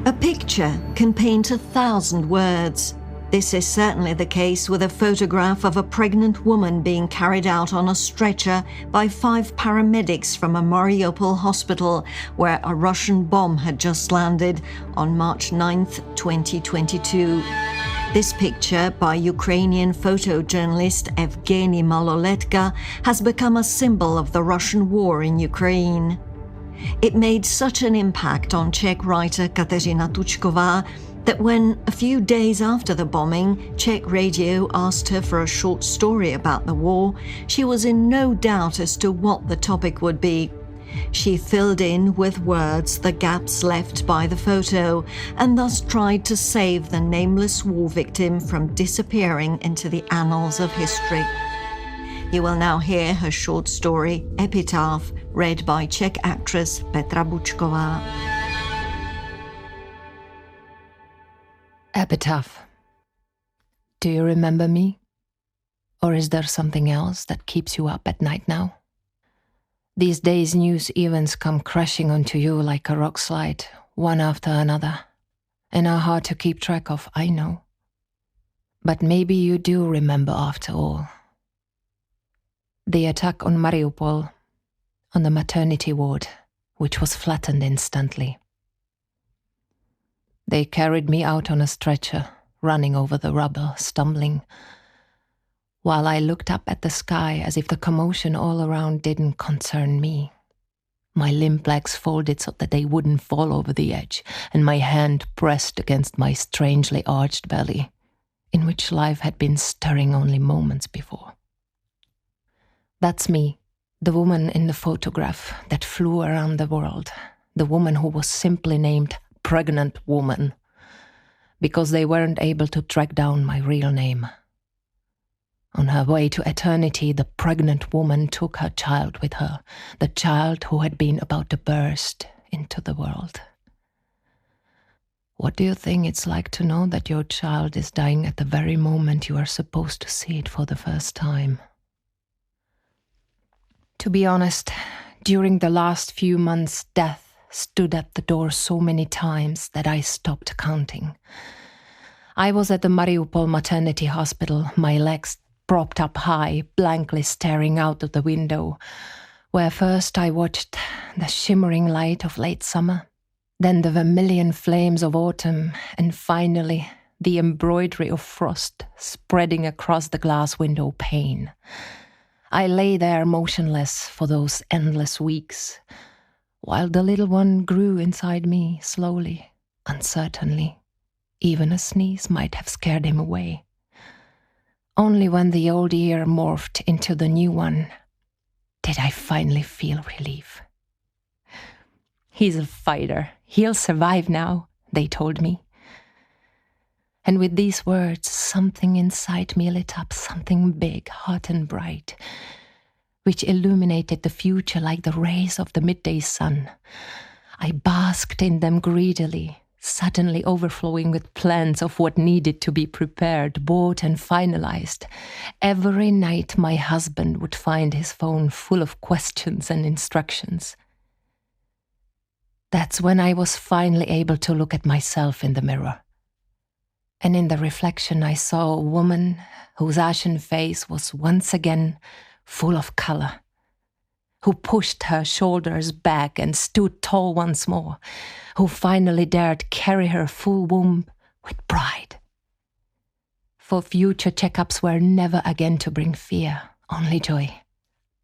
A picture can paint 1,000 words. This is certainly the case with a photograph of a pregnant woman being carried out on a stretcher by 5 paramedics from a Mariupol hospital where a Russian bomb had just landed on March 9th, 2022. This picture by Ukrainian photojournalist Evgeny Maloletka has become a symbol of the Russian war in Ukraine. It made such an impact on Czech writer Kateřina Tučková that when, a few days after the bombing, Czech radio asked her for a short story about the war, she was in no doubt as to what the topic would be. She filled in with words the gaps left by the photo and thus tried to save the nameless war victim from disappearing into the annals of history. You will now hear her short story, Epitaph, read by Czech actress Petra Bučková. Epitaph. Do you remember me? Or is there something else that keeps you up at night now? These days news events come crashing onto you like a rock slide, one after another, and are hard to keep track of, I know. But maybe you do remember after all. The attack on Mariupol, on the maternity ward, which was flattened instantly. They carried me out on a stretcher, running over the rubble, stumbling, while I looked up at the sky as if the commotion all around didn't concern me. My limp legs folded so that they wouldn't fall over the edge, and my hand pressed against my strangely arched belly, in which life had been stirring only moments before. That's me, the woman in the photograph that flew around the world, the woman who was simply named Pregnant Woman, because they weren't able to track down my real name. On her way to eternity, the pregnant woman took her child with her, the child who had been about to burst into the world. What do you think it's like to know that your child is dying at the very moment you are supposed to see it for the first time? To be honest, during the last few months, death stood at the door so many times that I stopped counting. I was at the Mariupol maternity hospital, my legs propped up high, blankly staring out of the window, where first I watched the shimmering light of late summer, then the vermilion flames of autumn, and finally the embroidery of frost spreading across the glass window pane. I lay there motionless for those endless weeks, while the little one grew inside me slowly, uncertainly. Even a sneeze might have scared him away. Only when the old year morphed into the new one did I finally feel relief. He's a fighter. He'll survive now, they told me. And with these words, something inside me lit up, something big, hot and bright, which illuminated the future like the rays of the midday sun. I basked in them greedily, suddenly overflowing with plans of what needed to be prepared, bought and finalized. Every night my husband would find his phone full of questions and instructions. That's when I was finally able to look at myself in the mirror. And in the reflection I saw a woman whose ashen face was once again full of color, who pushed her shoulders back and stood tall once more, who finally dared carry her full womb with pride. For future checkups were never again to bring fear, only joy,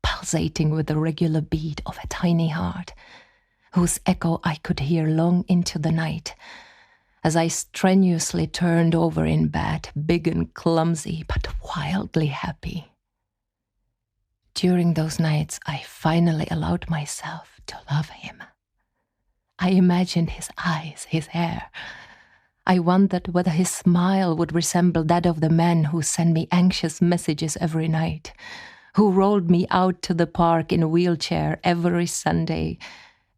pulsating with the regular beat of a tiny heart, whose echo I could hear long into the night, as I strenuously turned over in bed, big and clumsy, but wildly happy. During those nights, I finally allowed myself to love him. I imagined his eyes, his hair. I wondered whether his smile would resemble that of the man who sent me anxious messages every night, who rolled me out to the park in a wheelchair every Sunday,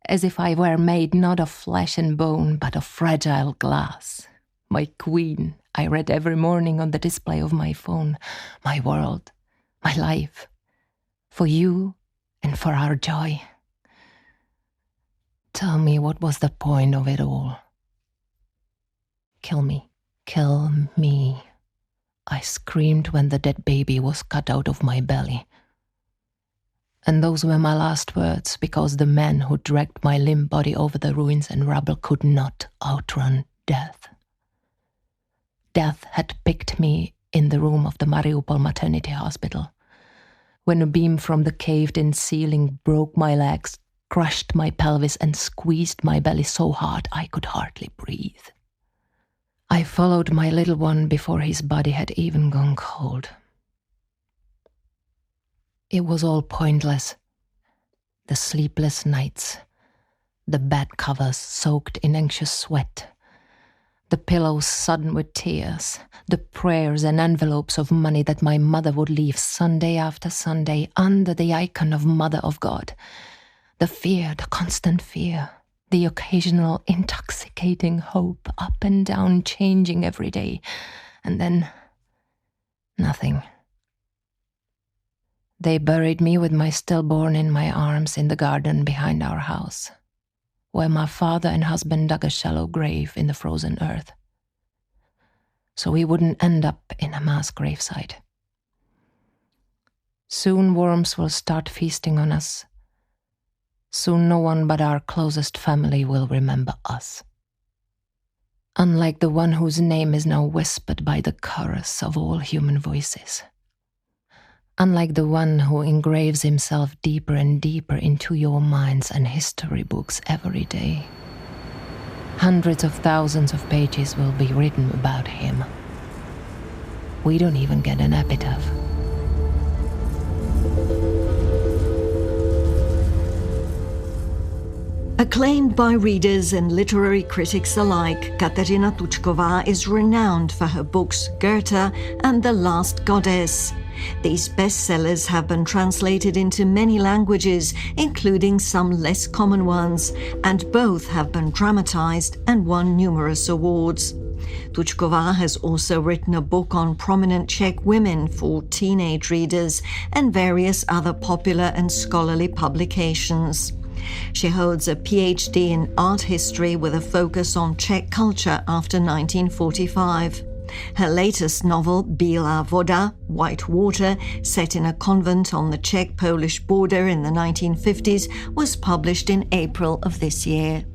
as if I were made not of flesh and bone, but of fragile glass. My queen, I read every morning on the display of my phone, my world, my life, for you and for our joy. Tell me, what was the point of it all? Kill me. Kill me. I screamed when the dead baby was cut out of my belly. And those were my last words, because the men who dragged my limp body over the ruins and rubble could not outrun death. Death had picked me in the room of the Mariupol maternity hospital, when a beam from the caved-in ceiling broke my legs, crushed my pelvis, and squeezed my belly so hard I could hardly breathe. I followed my little one before his body had even gone cold. It was all pointless. The sleepless nights, the bed covers soaked in anxious sweat, the pillows sodden with tears, the prayers and envelopes of money that my mother would leave Sunday after Sunday under the icon of Mother of God, the fear, the constant fear, the occasional intoxicating hope, up and down, changing every day, and then nothing. They buried me with my stillborn in my arms in the garden behind our house, where my father and husband dug a shallow grave in the frozen earth, so we wouldn't end up in a mass gravesite. Soon worms will start feasting on us. Soon no one but our closest family will remember us. Unlike the one whose name is now whispered by the chorus of all human voices. Unlike the one who engraves himself deeper and deeper into your minds and history books every day. Hundreds of thousands of pages will be written about him. We don't even get an epitaph. Acclaimed by readers and literary critics alike, Kateřina Tučková is renowned for her books Goethe and The Last Goddess. These bestsellers have been translated into many languages, including some less common ones, and both have been dramatized and won numerous awards. Tučková has also written a book on prominent Czech women for teenage readers and various other popular and scholarly publications. She holds a PhD in art history with a focus on Czech culture after 1945. Her latest novel, Bílá voda, White Water, set in a convent on the Czech-Polish border in the 1950s, was published in April of this year.